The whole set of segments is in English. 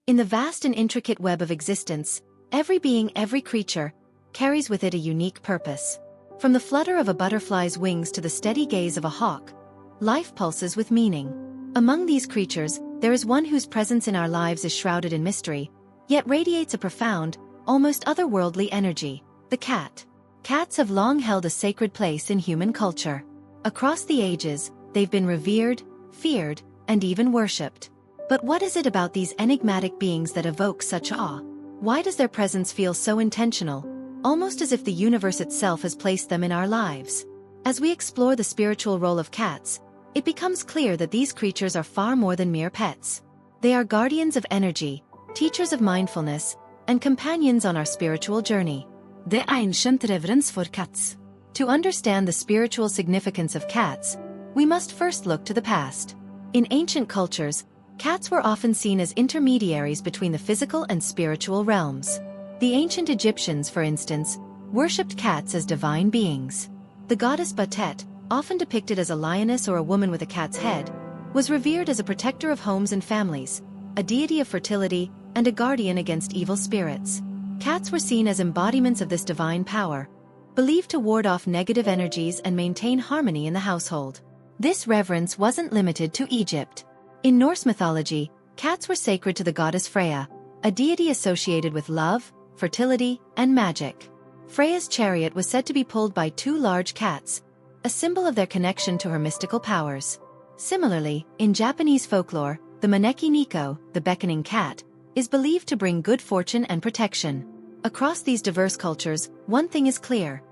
In the vast and intricate web of existence, every being, every creature, carries with it a unique purpose. From the flutter of a butterfly's wings to the steady gaze of a hawk, life pulses with meaning. Among these creatures, there is one whose presence in our lives is shrouded in mystery, yet radiates a profound, almost otherworldly energy: the cat. Cats have long held a sacred place in human culture. Across the ages, they've been revered, feared, and even worshipped. But what is it about these enigmatic beings that evoke such awe? Why does their presence feel so intentional, almost as if the universe itself has placed them in our lives? As we explore the spiritual role of cats, it becomes clear that these creatures are far more than mere pets. They are guardians of energy, teachers of mindfulness, and companions on our spiritual journey. The ancient reverence for cats. To understand the spiritual significance of cats, we must first look to the past. In ancient cultures, cats were often seen as intermediaries between the physical and spiritual realms. The ancient Egyptians, for instance, worshipped cats as divine beings. The goddess Batet, often depicted as a lioness or a woman with a cat's head, was revered as a protector of homes and families, a deity of fertility, and a guardian against evil spirits. Cats were seen as embodiments of this divine power, believed to ward off negative energies and maintain harmony in the household. This reverence wasn't limited to Egypt. In Norse mythology, cats were sacred to the goddess Freya, a deity associated with love, fertility, and magic. Freya's chariot was said to be pulled by two large cats, a symbol of their connection to her mystical powers. Similarly, in Japanese folklore, the Maneki Neko, the beckoning cat, is believed to bring good fortune and protection. Across these diverse cultures, one thing is clear: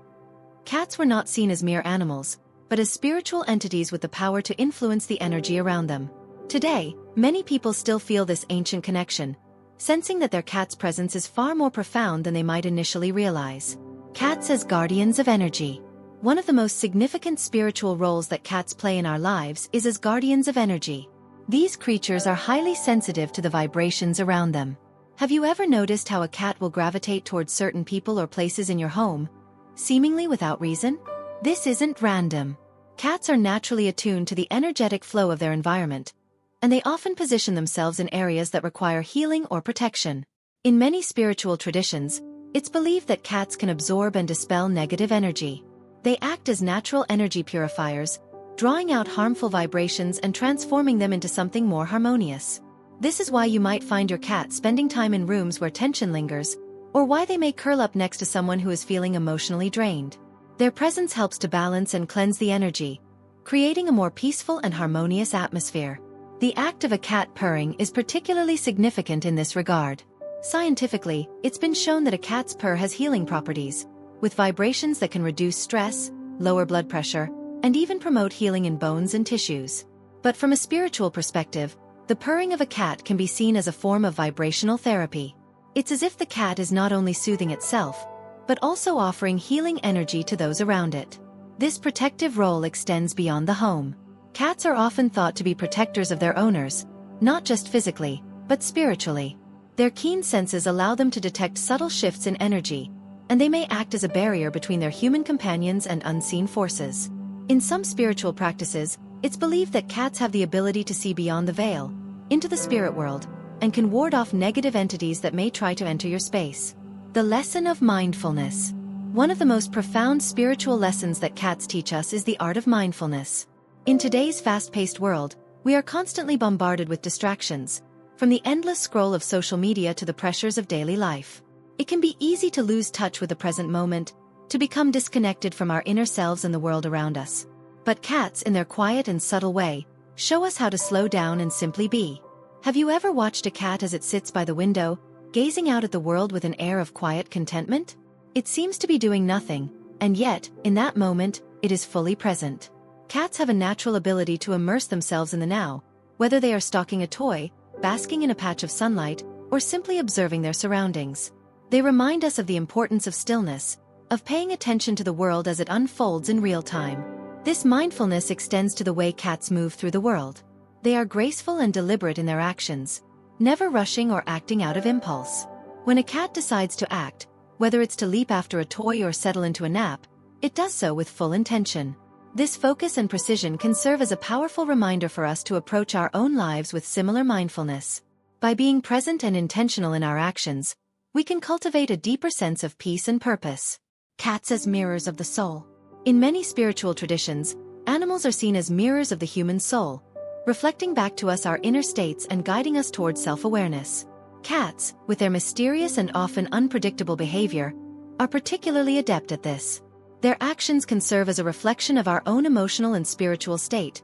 cats were not seen as mere animals, but as spiritual entities with the power to influence the energy around them. Today, many people still feel this ancient connection, sensing that their cat's presence is far more profound than they might initially realize. Cats as guardians of energy. One of the most significant spiritual roles that cats play in our lives is as guardians of energy. These creatures are highly sensitive to the vibrations around them. Have you ever noticed how a cat will gravitate towards certain people or places in your home, seemingly without reason? This isn't random. Cats are naturally attuned to the energetic flow of their environment, and they often position themselves in areas that require healing or protection. In many spiritual traditions, it's believed that cats can absorb and dispel negative energy. They act as natural energy purifiers, drawing out harmful vibrations and transforming them into something more harmonious. This is why you might find your cat spending time in rooms where tension lingers, or why they may curl up next to someone who is feeling emotionally drained. Their presence helps to balance and cleanse the energy, creating a more peaceful and harmonious atmosphere. The act of a cat purring is particularly significant in this regard. Scientifically, it's been shown that a cat's purr has healing properties, with vibrations that can reduce stress, lower blood pressure, and even promote healing in bones and tissues. But from a spiritual perspective, the purring of a cat can be seen as a form of vibrational therapy. It's as if the cat is not only soothing itself, but also offering healing energy to those around it. This protective role extends beyond the home. Cats are often thought to be protectors of their owners, not just physically, but spiritually. Their keen senses allow them to detect subtle shifts in energy, and they may act as a barrier between their human companions and unseen forces. In some spiritual practices, it's believed that cats have the ability to see beyond the veil, into the spirit world, and can ward off negative entities that may try to enter your space. The lesson of mindfulness. One of the most profound spiritual lessons that cats teach us is the art of mindfulness. In today's fast-paced world, we are constantly bombarded with distractions, from the endless scroll of social media to the pressures of daily life. It can be easy to lose touch with the present moment, to become disconnected from our inner selves and the world around us. But cats, in their quiet and subtle way, show us how to slow down and simply be. Have you ever watched a cat as it sits by the window, gazing out at the world with an air of quiet contentment? It seems to be doing nothing, and yet, in that moment, it is fully present. Cats have a natural ability to immerse themselves in the now, whether they are stalking a toy, basking in a patch of sunlight, or simply observing their surroundings. They remind us of the importance of stillness, of paying attention to the world as it unfolds in real time. This mindfulness extends to the way cats move through the world. They are graceful and deliberate in their actions, never rushing or acting out of impulse. When a cat decides to act, whether it's to leap after a toy or settle into a nap, it does so with full intention. This focus and precision can serve as a powerful reminder for us to approach our own lives with similar mindfulness. By being present and intentional in our actions, we can cultivate a deeper sense of peace and purpose. Cats as mirrors of the soul. In many spiritual traditions, animals are seen as mirrors of the human soul, reflecting back to us our inner states and guiding us towards self-awareness. Cats, with their mysterious and often unpredictable behavior, are particularly adept at this. Their actions can serve as a reflection of our own emotional and spiritual state,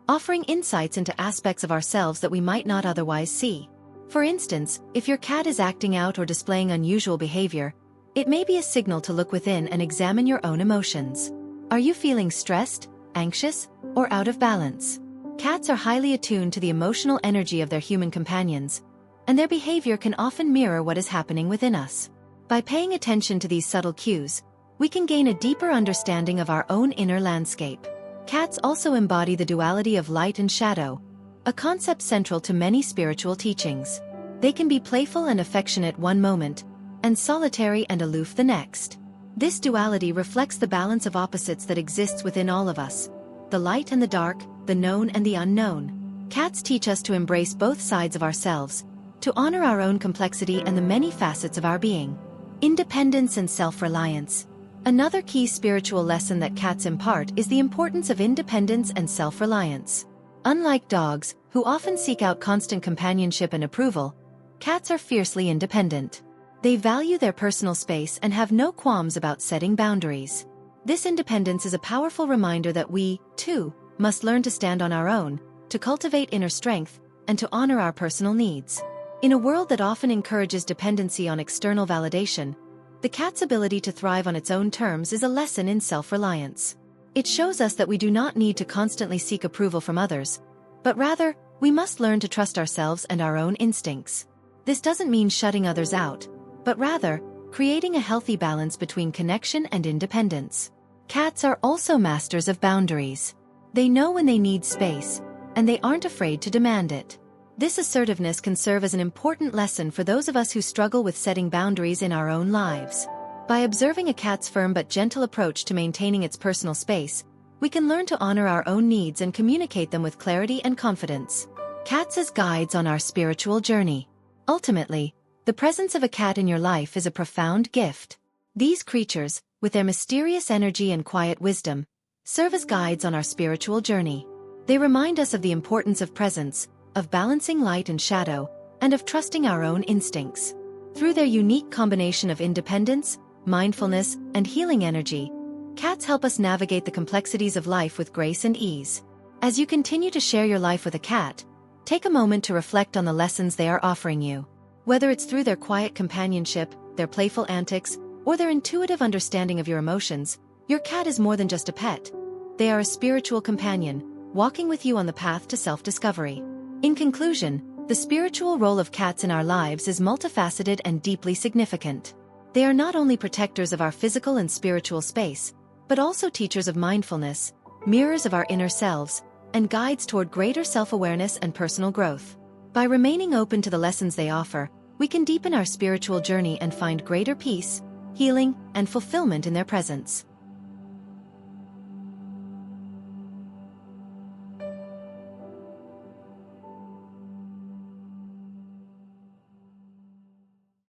offering insights into aspects of ourselves that we might not otherwise see. For instance, if your cat is acting out or displaying unusual behavior, it may be a signal to look within and examine your own emotions. Are you feeling stressed, anxious, or out of balance? Cats are highly attuned to the emotional energy of their human companions, and their behavior can often mirror what is happening within us. By paying attention to these subtle cues, we can gain a deeper understanding of our own inner landscape. Cats also embody the duality of light and shadow, a concept central to many spiritual teachings. They can be playful and affectionate one moment, and solitary and aloof the next. This duality reflects the balance of opposites that exists within all of us: the light and the dark, the known and the unknown. Cats teach us to embrace both sides of ourselves, to honor our own complexity and the many facets of our being. Independence and self-reliance. Another key spiritual lesson that cats impart is the importance of independence and self-reliance. Unlike dogs, who often seek out constant companionship and approval, cats are fiercely independent. They value their personal space and have no qualms about setting boundaries. This independence is a powerful reminder that we, too, must learn to stand on our own, to cultivate inner strength, and to honor our personal needs. In a world that often encourages dependency on external validation, the cat's ability to thrive on its own terms is a lesson in self-reliance. It shows us that we do not need to constantly seek approval from others, but rather, we must learn to trust ourselves and our own instincts. This doesn't mean shutting others out, but rather, creating a healthy balance between connection and independence. Cats are also masters of boundaries. They know when they need space, and they aren't afraid to demand it. This assertiveness can serve as an important lesson for those of us who struggle with setting boundaries in our own lives. By observing a cat's firm but gentle approach to maintaining its personal space, we can learn to honor our own needs and communicate them with clarity and confidence. Cats as guides on our spiritual journey. Ultimately, the presence of a cat in your life is a profound gift. These creatures, with their mysterious energy and quiet wisdom, serve as guides on our spiritual journey. They remind us of the importance of presence, of balancing light and shadow, and of trusting our own instincts. Through their unique combination of independence, mindfulness, and healing energy, cats help us navigate the complexities of life with grace and ease. As you continue to share your life with a cat, take a moment to reflect on the lessons they are offering you. Whether it's through their quiet companionship, their playful antics, or their intuitive understanding of your emotions, your cat is more than just a pet. They are a spiritual companion, walking with you on the path to self-discovery. In conclusion, the spiritual role of cats in our lives is multifaceted and deeply significant. They are not only protectors of our physical and spiritual space, but also teachers of mindfulness, mirrors of our inner selves, and guides toward greater self-awareness and personal growth. By remaining open to the lessons they offer, we can deepen our spiritual journey and find greater peace, healing, and fulfillment in their presence.